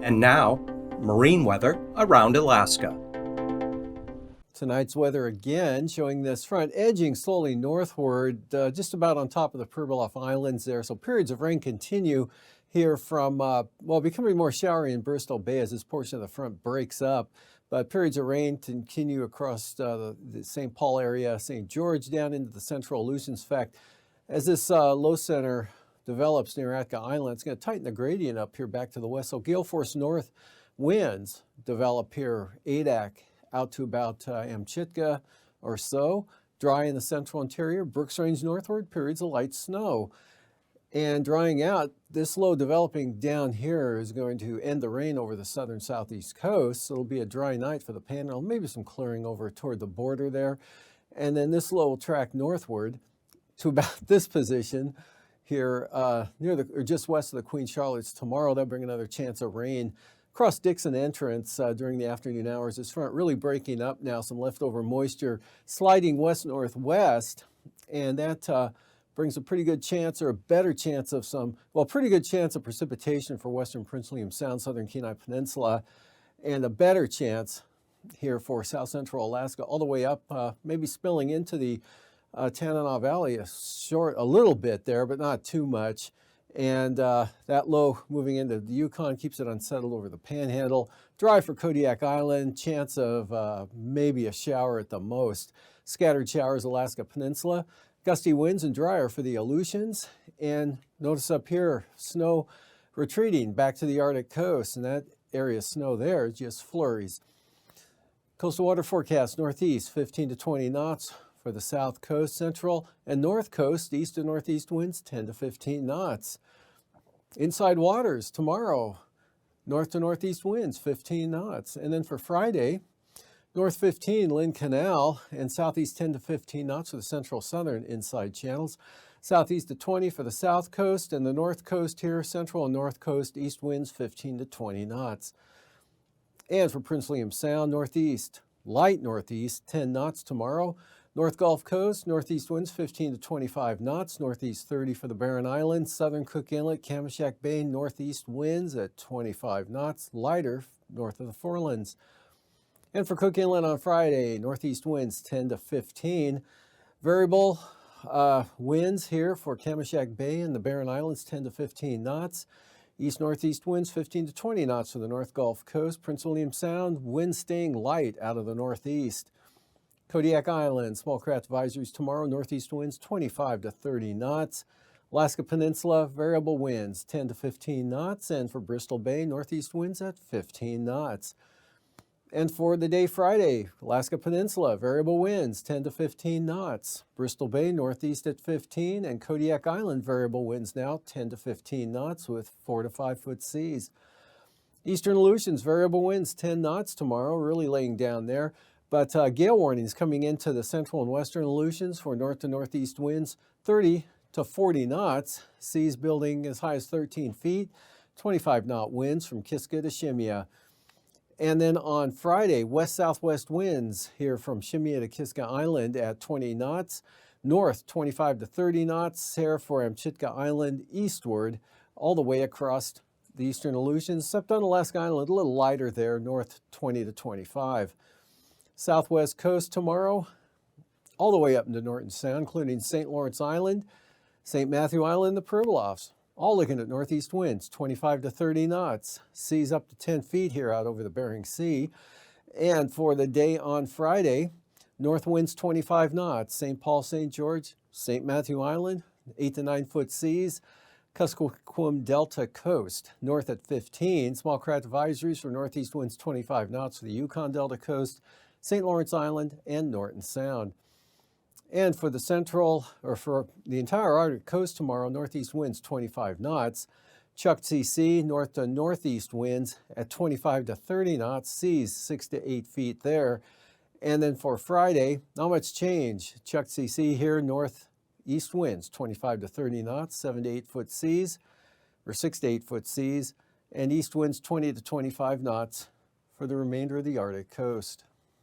And now, marine weather around Alaska. Tonight's weather again showing this front edging slowly northward, just about on top of the Pribilof Islands there. So periods of rain continue here from, becoming more showery in Bristol Bay as this portion of the front breaks up. But periods of rain continue across the St. Paul area, St. George down into the central Aleutians. In fact, as this low center develops near Atka Island, it's going to tighten the gradient up here back to the west. So gale force north winds develop here, Adak out to about Amchitka or so. Dry in the central interior. Brooks Range northward, periods of light snow. And drying out, this low developing down here is going to end the rain over the southern southeast coast. So it'll be a dry night for the Panhandle, maybe some clearing over toward the border there. And then this low will track northward to about this position here or just west of the Queen Charlotte's tomorrow. That'll bring another chance of rain across Dixon Entrance during the afternoon hours. This front really breaking up now, some leftover moisture sliding west-northwest, and that brings a pretty good chance, or a better chance of pretty good chance of precipitation for western Prince William Sound, southern Kenai Peninsula, and a better chance here for south central Alaska, all the way up, maybe spilling into the Tanana Valley a little bit there, but not too much. And that low moving into the Yukon keeps it unsettled over the Panhandle. Dry for Kodiak Island, chance of maybe a shower at the most. Scattered showers, Alaska Peninsula. Gusty winds and drier for the Aleutians. And notice up here, snow retreating back to the Arctic coast. And that area of snow there is just flurries. Coastal water forecast, northeast, 15 to 20 knots. For the south coast, central, and north coast, east and northeast winds 10 to 15 knots. Inside waters tomorrow, north to northeast winds 15 knots. And then for Friday, north 15, Lynn Canal, and southeast 10 to 15 knots for the central southern inside channels. Southeast to 20 for the south coast, and the north coast here, central and north coast, east winds 15 to 20 knots. And for Prince William Sound, northeast, light northeast, 10 knots tomorrow. North Gulf Coast, northeast winds 15 to 25 knots, northeast 30 for the Barren Islands, southern Cook Inlet, Kamishak Bay, northeast winds at 25 knots, lighter north of the Forelands. And for Cook Inlet on Friday, northeast winds 10 to 15. Variable winds here for Kamishak Bay and the Barren Islands 10 to 15 knots. East-northeast winds 15 to 20 knots for the North Gulf Coast. Prince William Sound, winds staying light out of the northeast. Kodiak Island, small craft advisories tomorrow, northeast winds 25 to 30 knots. Alaska Peninsula, variable winds 10 to 15 knots. And for Bristol Bay, northeast winds at 15 knots. And for the day Friday, Alaska Peninsula, variable winds 10 to 15 knots. Bristol Bay, northeast at 15. And Kodiak Island, variable winds now 10 to 15 knots with 4 to 5 foot seas. Eastern Aleutians, variable winds 10 knots tomorrow, really laying down there. But gale warnings coming into the central and western Aleutians for north to northeast winds 30 to 40 knots. Seas building as high as 13 feet, 25 knot winds from Kiska to Shemya. And then on Friday, west-southwest winds here from Shemya to Kiska Island at 20 knots. North 25 to 30 knots here for Amchitka Island eastward, all the way across the eastern Aleutians, except on Alaska Island, a little lighter there, north 20 to 25. Southwest coast tomorrow, all the way up into Norton Sound, including St. Lawrence Island, St. Matthew Island, the Pribilofs, all looking at northeast winds, 25 to 30 knots. Seas up to 10 feet here out over the Bering Sea. And for the day on Friday, north winds 25 knots, St. Paul, St. George, St. Matthew Island, 8 to 9 foot seas. Kuskokwim Delta coast, north at 15. Small craft advisories for northeast winds 25 knots for the Yukon Delta coast, St. Lawrence Island, and Norton Sound. And for the central, or for the entire Arctic coast tomorrow, northeast winds 25 knots. Chukchi Sea, north to northeast winds at 25 to 30 knots, seas 6 to 8 feet there. And then for Friday, not much change. Chukchi Sea here, northeast winds 25 to 30 knots, 7 to 8 foot seas, or 6 to 8 foot seas, and east winds 20 to 25 knots for the remainder of the Arctic coast.